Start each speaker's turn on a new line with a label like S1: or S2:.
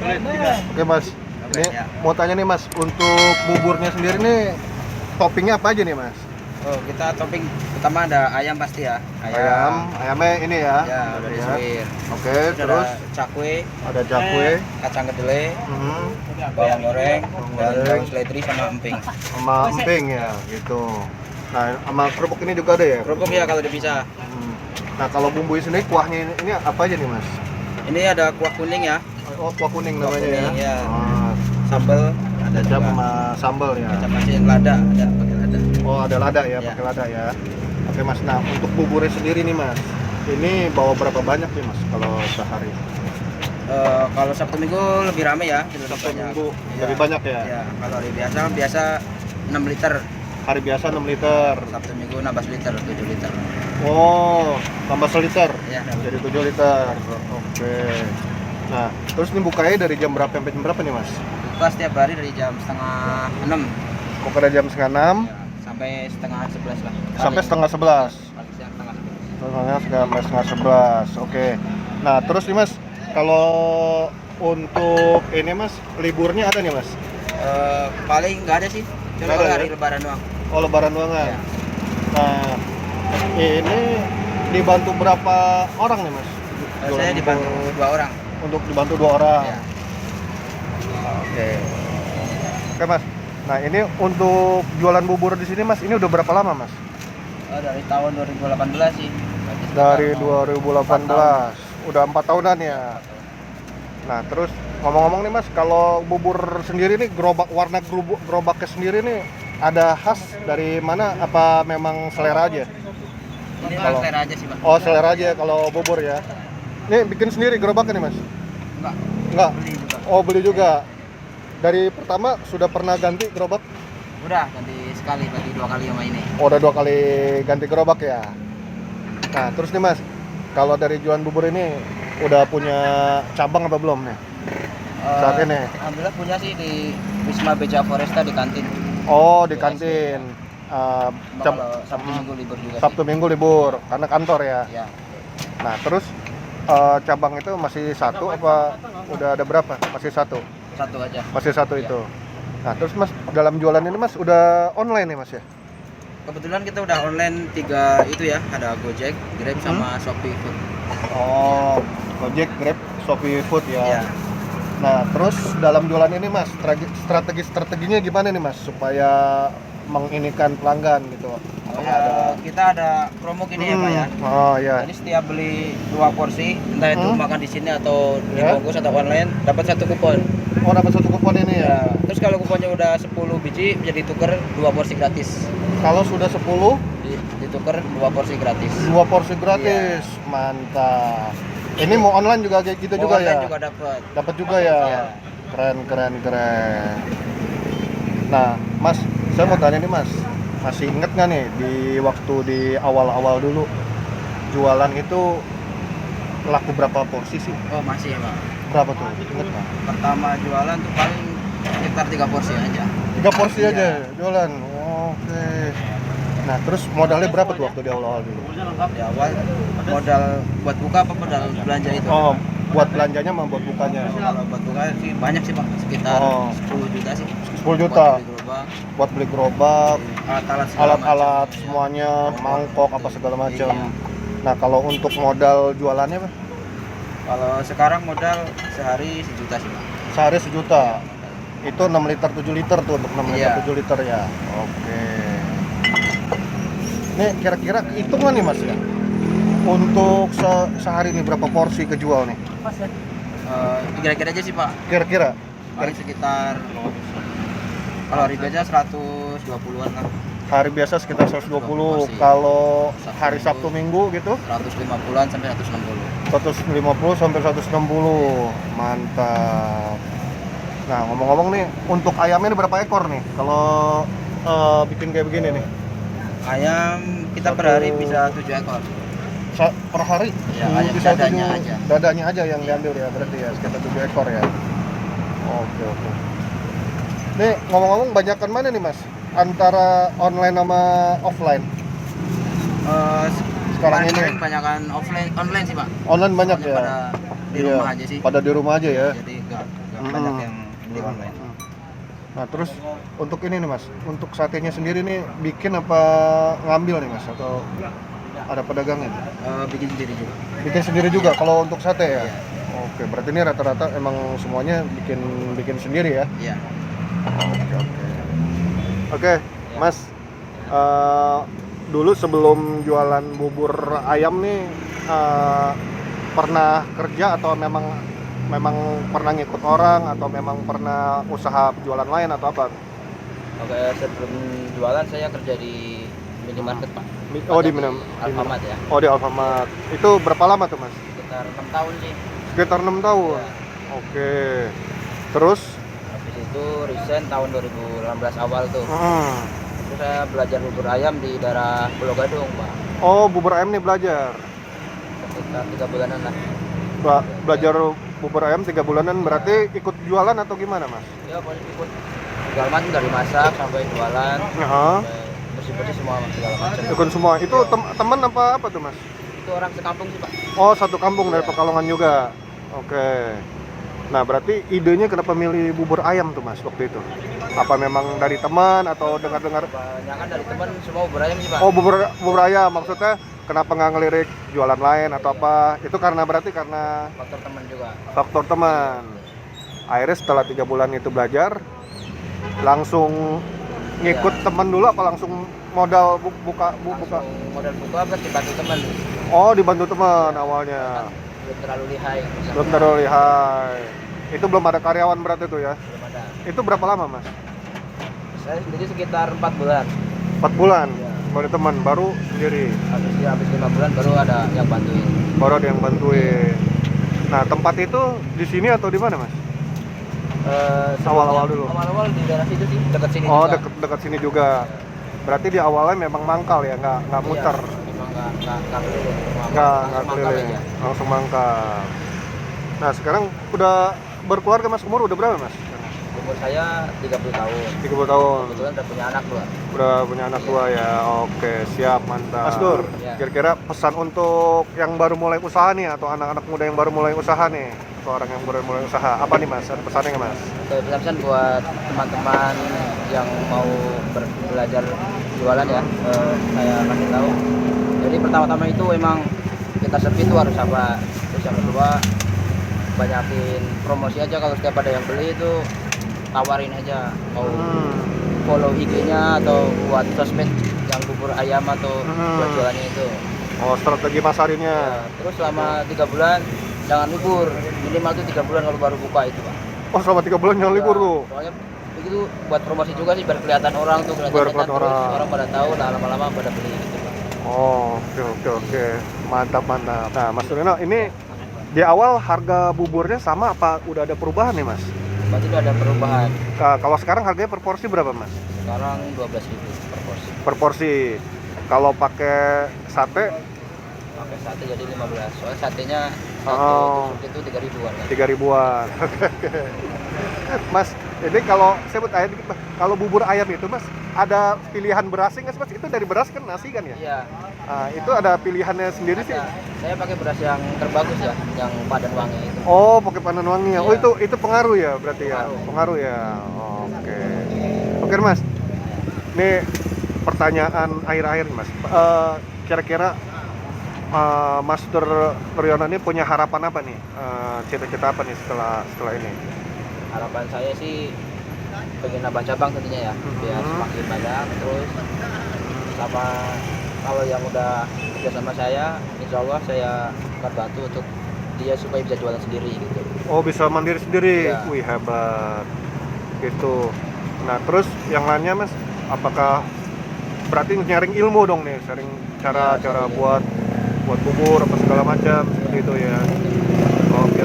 S1: Oke Mas, ini mau tanya nih Mas, untuk buburnya sendiri nih toppingnya apa aja nih Mas?
S2: Oh, kita topping utama ada ayam pasti ya.
S1: Ayamnya ini ya.
S2: Ya, udah disuir.
S1: Oke,
S2: Terus
S1: terus
S2: ada cakwe,
S1: ada cakwe,
S2: kacang kedelai,
S1: mhm,
S2: bawang goreng, dan
S1: goreng.
S2: daun seledri sama emping.
S1: sama emping ya, gitu. Nah, sama kerupuk ini juga ada ya?
S2: Kerupuk ya kalau dipisah.
S1: Hmm. Nah, kalau bumbu sendiri kuahnya ini apa aja nih Mas?
S2: Ini ada kuah kuning ya,
S1: Oh, kuah kuning
S2: Kuah
S1: namanya
S2: kuning,
S1: ya.
S2: ya.
S1: Oh,
S2: sambal, ada
S1: kecap
S2: juga
S1: sama sambal ya.
S2: kacang asin lada, ada pakai lada.
S1: Oh, ada lada ya,
S2: Ya.
S1: pakai lada ya. Oke Mas, nah untuk buburnya sendiri nih Mas, ini bawa berapa banyak nih Mas kalau sehari?
S2: Kalau Sabtu Minggu lebih rame ya, lebih
S1: Sabtu
S2: banyak.
S1: Minggu
S2: Ya.
S1: lebih banyak ya?
S2: Ya, kalau hari biasa 6 liter.
S1: Hari biasa 6 liter.
S2: Sabtu Minggu 16 liter, 7 liter.
S1: Oh, tambah seliter.
S2: Ya,
S1: Jadi 7 liter. Oke. Nah, terus ini bukanya dari jam berapa sampai jam berapa nih Mas?
S2: buka setiap hari dari jam setengah 6
S1: Buka dari jam setengah 6
S2: ya, sampai setengah 11 lah.
S1: sampai setengah 11.
S2: Paling siang setengah 11.
S1: Soalnya sampai setengah 11. Oke. Nah, terus nih Mas, kalau untuk ini Mas, liburnya ada nih Mas?
S2: Paling nggak ada sih, cuma
S1: Nggak ada,
S2: hari
S1: ya?
S2: Lebaran doang.
S1: Oh, lebaran doang kan?
S2: Ya.
S1: Nah, ini dibantu berapa orang nih Mas?
S2: Saya dibantu 2 orang.
S1: Untuk dibantu 2 orang.
S2: Ya.
S1: Oke. Oke Mas. Nah, ini untuk jualan bubur di sini Mas, ini udah berapa lama Mas?
S2: Dari tahun 2018 sih. Berarti
S1: Dari
S2: sekitar mau
S1: 2018. Udah 4 tahunan ya. Nah, terus ngomong-ngomong nih Mas, kalau bubur sendiri nih gerobaknya sendiri nih ada khas dari mana, apa memang selera aja?
S2: Ini
S1: Kalau-
S2: selera aja sih, Pak.
S1: Oh, selera aja kalau bubur ya. Nih bikin sendiri gerobaknya nih Mas?
S2: Enggak,
S1: Enggak.
S2: beli juga.
S1: Oh, beli juga. Dari pertama sudah pernah ganti gerobak?
S2: Udah ganti sekali, berarti 2 kali sama ini.
S1: Oh, udah 2 kali ganti gerobak ya. Nah, terus nih Mas, kalau dari jualan bubur ini udah punya cabang apa belum nih? Saat ini.
S2: Alhamdulillah punya sih di Wisma Beja Foresta di kantin.
S1: Oh, di kantin.
S2: Cuma
S1: Cab-
S2: kalau Sabtu Minggu libur juga
S1: Sabtu Minggu libur karena kantor ya.
S2: sih. Ya.
S1: Nah, terus cabang itu masih satu apa udah ada berapa? Masih satu.
S2: Satu aja.
S1: Masih satu
S2: Ya.
S1: itu. Nah, terus Mas dalam jualan ini Mas udah online nih Mas ya?
S2: Kebetulan kita udah online 3 itu ya, ada Gojek, Grab sama Shopee Food.
S1: Oh, Gojek, Grab, Shopee Food ya.
S2: Ya.
S1: Nah, terus dalam jualan ini Mas, strateginya gimana nih Mas supaya menginikan pelanggan gitu?
S2: Oh ya, kita ada promo gini ya, Pak ya.
S1: Oh ya.
S2: Jadi setiap beli 2 porsi, entah itu makan di sini atau
S1: Ya.
S2: dibungkus atau online, dapat 1 kupon.
S1: Oh, dapat satu kupon ini ya.
S2: Terus kalau kuponnya udah 10 biji, bisa ditukar 2 porsi gratis.
S1: Kalau sudah 10,
S2: Ditukar 2 porsi gratis.
S1: 2 porsi gratis. Mantap. Ini mau online juga kayak gitu juga
S2: Online
S1: ya?
S2: juga dapat.
S1: Dapat juga ya.
S2: Iya.
S1: Keren, keren, keren. Nah, Mas, saya mau tanya nih Mas, masih inget nggak nih di waktu di awal-awal dulu jualan itu laku berapa porsi sih?
S2: Oh, masih ya, Pak.
S1: Berapa tuh? Inget nggak?
S2: Pertama jualan tuh paling sekitar 3 porsi aja.
S1: 3 porsi
S2: Iya.
S1: aja jualan. Oke. Nah, terus modalnya berapa tuh waktu di awal-awal dulu?
S2: Di awal modal buat buka apa modal belanja itu?
S1: Oh, buat belanjanya sama buat bukanya.
S2: Kalau buat buka sih banyak sih, Pak. Sekitar
S1: Oh.
S2: 10 juta sih.
S1: 10 juta.
S2: Buat beli gerobak,
S1: Buat beli gerobak,
S2: alat-alat segala
S1: alat-alat
S2: macam.
S1: semuanya, mangkok apa segala macam.
S2: Iya.
S1: Nah, kalau untuk modal jualannya Pak?
S2: Kalau sekarang modal sehari 1 juta sih, Pak.
S1: Sehari 1 juta. Itu 6 liter 7 liter tuh untuk 6 liter
S2: Iya.
S1: 7 liter ya. Oke. Nih kira-kira hitungan nih Mas ya. Untuk sehari nih berapa porsi kejual nih?
S2: Kira-kira aja sih, Pak.
S1: Kira-kira
S2: Paling sekitar kalau hari biasa 120-an lah.
S1: hari biasa sekitar 120.
S2: 120 porsi.
S1: Kalau
S2: Sabtu
S1: hari
S2: Minggu.
S1: Sabtu Minggu gitu
S2: 150-an sampai 160.
S1: 150 sampai 160. Mantap. Nah, ngomong-ngomong nih, untuk ayamnya ini berapa ekor nih? Kalau bikin kayak begini nih.
S2: Ayam kita per
S1: Satu-
S2: hari bisa 7 ekor.
S1: Per hari?
S2: Ya, ayam
S1: Bisa
S2: dadanya
S1: 7
S2: aja.
S1: dadanya aja yang diambil ya, berarti ya sekitar 7 ekor ya. Oke, oke. Nih, ngomong-ngomong banyakan mana nih Mas? Antara online sama offline? Sekarang ini
S2: Banyakan offline, online sih, Pak.
S1: online banyak
S2: Soalnya
S1: ya.
S2: pada di
S1: Iya,
S2: rumah aja sih.
S1: Pada di rumah aja ya.
S2: Jadi juga
S1: Hmm.
S2: banyak yang beli online.
S1: Nah terus untuk ini nih mas, untuk satenya sendiri nih bikin apa ngambil nih mas, atau ada pedagangnya?
S2: Bikin sendiri juga.
S1: Bikin sendiri juga kalau untuk sate ya?
S2: Iya.
S1: Oke, berarti ini rata-rata emang semuanya bikin sendiri ya?
S2: Iya.
S1: Oke, mas, eh, dulu sebelum jualan bubur ayam nih pernah kerja atau memang pernah ngikut orang atau memang pernah usaha jualan lain atau apa?
S2: Oke, sebelum jualan saya kerja di minimarket Pak.
S1: Oh di
S2: Tepatnya
S1: mana?
S2: Alfamart ya.
S1: Oh di Alfamart. Itu berapa lama tuh mas?
S2: Sekitar 6 tahun sih.
S1: Sekitar 6 tahun.
S2: Ya.
S1: Oke. Terus?
S2: Habis itu resign tahun 2016 awal tuh.
S1: Hmm.
S2: Terus saya belajar bubur ayam di daerah Pulau Gadung Pak.
S1: Oh bubur ayam nih belajar.
S2: Sekitar 3 bulanan lah.
S1: Belajar bubur ayam 3 bulanan berarti ikut jualan atau gimana mas?
S2: Ya boleh ikut segala macam dari masak sampai jualan,
S1: Aha.
S2: sampai bersih-bersih semua segala macam.
S1: Ikut semua. Itu teman apa tuh mas?
S2: Itu orang sekampung sih Pak.
S1: Oh satu kampung dari
S2: Iya.
S1: Pekalongan juga. Oke. Nah berarti idenya kenapa milih bubur ayam tuh mas waktu itu? Apa memang dari teman atau dengar-dengar?
S2: Kebanyakan dari teman semua bubur ayam sih Pak.
S1: Oh bubur ayam maksudnya kenapa nggak ngelirik jualan lain atau apa? Itu berarti karena
S2: Faktor teman juga.
S1: faktor teman. Akhirnya setelah 3 bulan itu belajar, langsung ngikut teman dulu apa langsung modal buka?
S2: Langsung modal buka plus dibantu teman.
S1: Oh dibantu teman awalnya.
S2: Belum terlalu lihai.
S1: Belum terlalu lihai. Itu belum ada karyawan berarti itu ya?
S2: Belum ada.
S1: Itu berapa lama mas?
S2: Saya sendiri sekitar 4 bulan.
S1: 4 bulan?
S2: Ya.
S1: Baru teman, baru sendiri?
S2: Habis 5 bulan baru ada yang bantuin.
S1: Baru ada yang bantuin. Nah tempat itu di sini atau di mana mas? Awal-awal dulu?
S2: Awal-awal di daerah situ sih, dekat sini
S1: Oh
S2: juga.
S1: dekat sini juga. Berarti di awalnya memang mangkal ya, nggak muter?
S2: Iya, memang nggak keliling.
S1: Nggak
S2: Langsung mangkal
S1: keliling,
S2: aja.
S1: langsung mangkal. Nah sekarang udah berkeluarga mas, umur udah berapa mas?
S2: Umur saya 30 tahun.
S1: 30 tahun.
S2: Kebetulan udah punya anak dua.
S1: Udah punya anak
S2: Iya.
S1: dua ya. Oke, siap, mantap. Mas Dur,
S2: Iya.
S1: kira-kira pesan untuk yang baru mulai usaha nih atau anak-anak muda yang baru mulai usaha nih, atau orang yang baru mulai usaha, apa nih Mas? Ada pesannya nggak Mas?
S2: Oke, pesan buat teman-teman yang mau belajar jualan ya, saya kasih tahu. Jadi pertama-tama itu emang kita sepi itu harus apa? Terus yang kedua banyakin promosi aja, kalau setiap ada yang beli itu tawarin aja, mau follow IG-nya atau buat sosmed yang bubur ayam atau buat jualannya itu.
S1: Oh, strategi masarinnya.
S2: Ya, terus selama 3 bulan jangan libur, minimal tuh 3 bulan kalau baru buka itu Pak.
S1: Oh, selama 3 bulan jangan libur tuh.
S2: Soalnya begitu buat promosi juga sih, biar kelihatan orang tuh,
S1: Biar
S2: kelihatan
S1: kelihatan
S2: terus
S1: orang.
S2: orang pada tahu, nah lama-lama pada beli gitu Pak.
S1: Oh, oke. Mantap. Nah, Mas Turino, ini di awal harga buburnya sama apa udah ada perubahan nih Mas?
S2: Berarti udah ada perubahan.
S1: Kalau sekarang harganya per porsi berapa Mas?
S2: Sekarang 12.000 per porsi.
S1: Per porsi. Kalau pakai sate
S2: Pakai sate jadi 15. Soalnya satenya
S1: Oh.
S2: satu tusuk itu 3.000-an kan.
S1: 3 ribuan. Mas, ini kalau saya mau tanya dikit Mas, kalau bubur ayam itu Mas, ada pilihan berasnya nggak sih Mas? Itu dari beras kan nasi kan ya?
S2: Iya.
S1: Nah, itu ada pilihannya sendiri sih?
S2: Ada. Saya pakai beras yang terbagus ya, yang padan wangi itu.
S1: Oh, pakai pandan wangi ya? Oh,
S2: Iya.
S1: itu pengaruh ya berarti ya? Pengaruh ya? Oke. Oke Mas, ini pertanyaan akhir-akhir Mas. Kira-kira Mas Turyono ini punya harapan apa nih? Cita-cita apa nih setelah ini?
S2: Harapan saya sih pengen nambah cabang tentunya ya, biar semakin banyak. Terus sama kalau yang udah kerja sama saya, insya Allah saya akan bantu untuk dia supaya bisa jualan sendiri gitu.
S1: Oh, bisa mandiri sendiri?
S2: Iya.
S1: Wih, hebat. Gitu. Nah, terus yang lainnya Mas, apakah berarti nyaring ilmu dong nih, sharing cara
S2: Iya,
S1: buat bubur apa segala macam seperti itu ya. Oke.